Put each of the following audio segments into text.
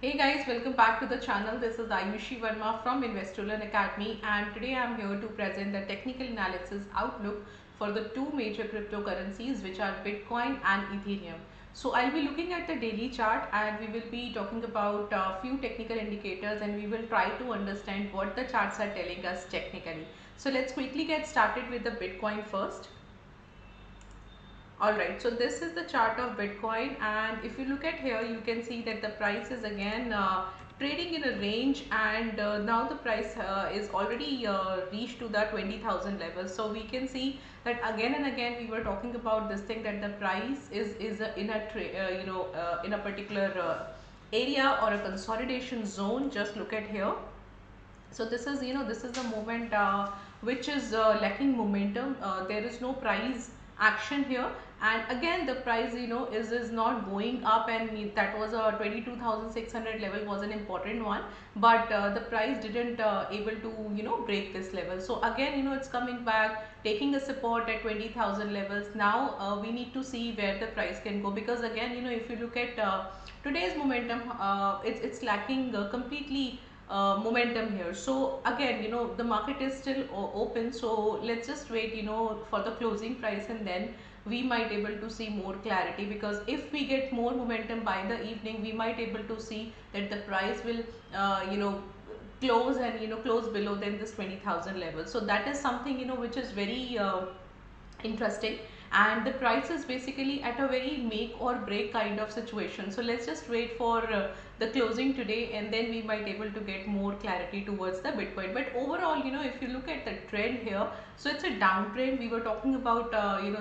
Hey guys, welcome back to the channel. This is Ayushi Verma from Investolearn Academy, and today I am here to present the technical analysis outlook for the two major cryptocurrencies, which are Bitcoin and Ethereum. So I'll be looking at the daily chart and we will be talking about a few technical indicators, and we will try to understand what the charts are telling us technically. So let's quickly get started with the Bitcoin first. Alright, so this is the chart of Bitcoin, and if you look at here, you can see that the price is again trading in a range, and now the price is already reached to the 20,000 level. So we can see that again and again we were talking about this thing, that the price is in a in a particular area or a consolidation zone. Just look at here. So this is this is the moment which is lacking momentum. There is no price action here, and again the price is not going up, and that was a 22,600 level was an important one, but the price didn't able to break this level. So again it's coming back, taking a support at 20,000 levels. Now we need to see where the price can go, because again if you look at today's momentum, it's lacking completely momentum here. So again the market is still open, so let's just wait for the closing price, and then we might able to see more clarity, because if we get more momentum by the evening, we might able to see that the price will close and close below than this 20,000 level. So that is something which is very interesting, and the price is basically at a very make or break kind of situation. So let's just wait for the closing today, and then we might able to get more clarity towards the Bitcoin. But overall if you look at the trend here, so it's a downtrend. We were talking about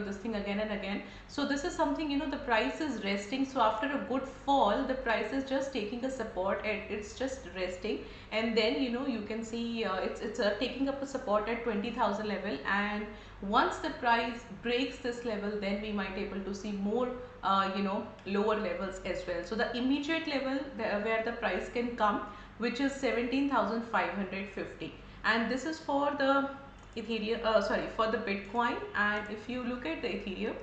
this thing again and again. So this is something the price is resting. So after a good fall, the price is just taking a support and it's just resting, and then you can see it's taking up a support at 20,000 level, and once the price breaks this level, then we might able to see more lower levels as well. So the immediate level where the price can come, which is 17,550, and this is for the Ethereum, for the Bitcoin. And if you look at the Ethereum,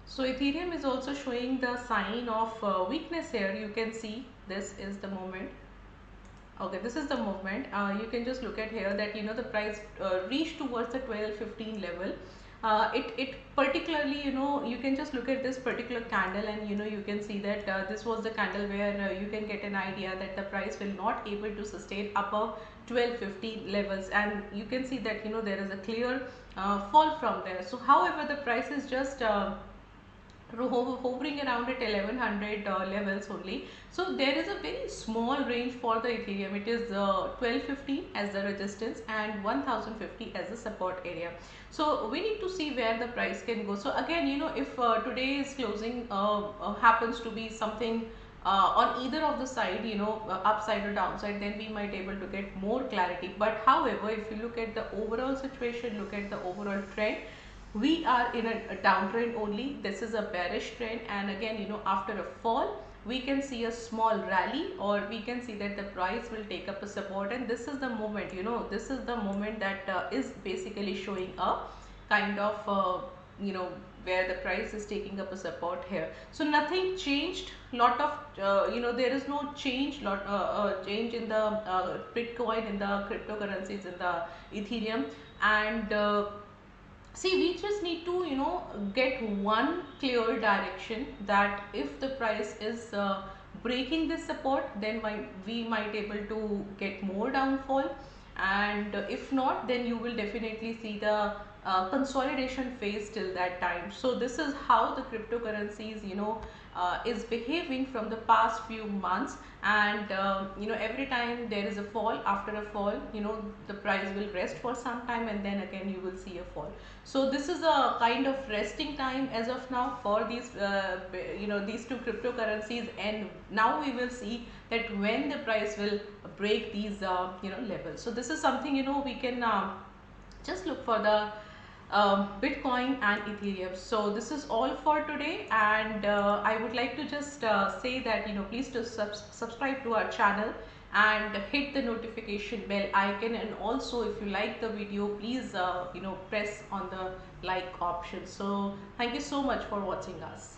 so Ethereum is also showing the sign of weakness here. You can see this is the moment. Okay, this is the movement. You can just look at here that the price reached towards the 1215 level. It particularly you can just look at this particular candle, and you can see that this was the candle where you can get an idea that the price will not able to sustain above 1215 levels, and you can see that there is a clear fall from there. So however, the price is just hovering around at 1100 levels only. So there is a very small range for the Ethereum. It is 1250 as the resistance and 1050 as the support area. So we need to see where the price can go. So again if today's closing happens to be something on either of the side, upside or downside, then we might able to get more clarity. But however, if you look at the overall situation, look at the overall trend, we are in a downtrend only. This is a bearish trend, and again after a fall, we can see a small rally, or we can see that the price will take up a support, and this is the moment this is the moment that is basically showing a kind of where the price is taking up a support here. So nothing changed. Lot of there is no change change in the Bitcoin, in the cryptocurrencies, in the Ethereum, and see, we just need to get one clear direction, that if the price is breaking this support, then we might able to get more downfall, and if not, then you will definitely see the consolidation phase till that time. So this is how the cryptocurrencies is behaving from the past few months, and every time there is a fall, after a fall the price will rest for some time, and then again you will see a fall. So this is a kind of resting time as of now for these these two cryptocurrencies, and now we will see that when the price will break these levels. So this is something we can just look for the Bitcoin and Ethereum. So this is all for today, and I would like to just say that please to subscribe to our channel and hit the notification bell icon, and also if you like the video, please press on the like option. So thank you so much for watching us.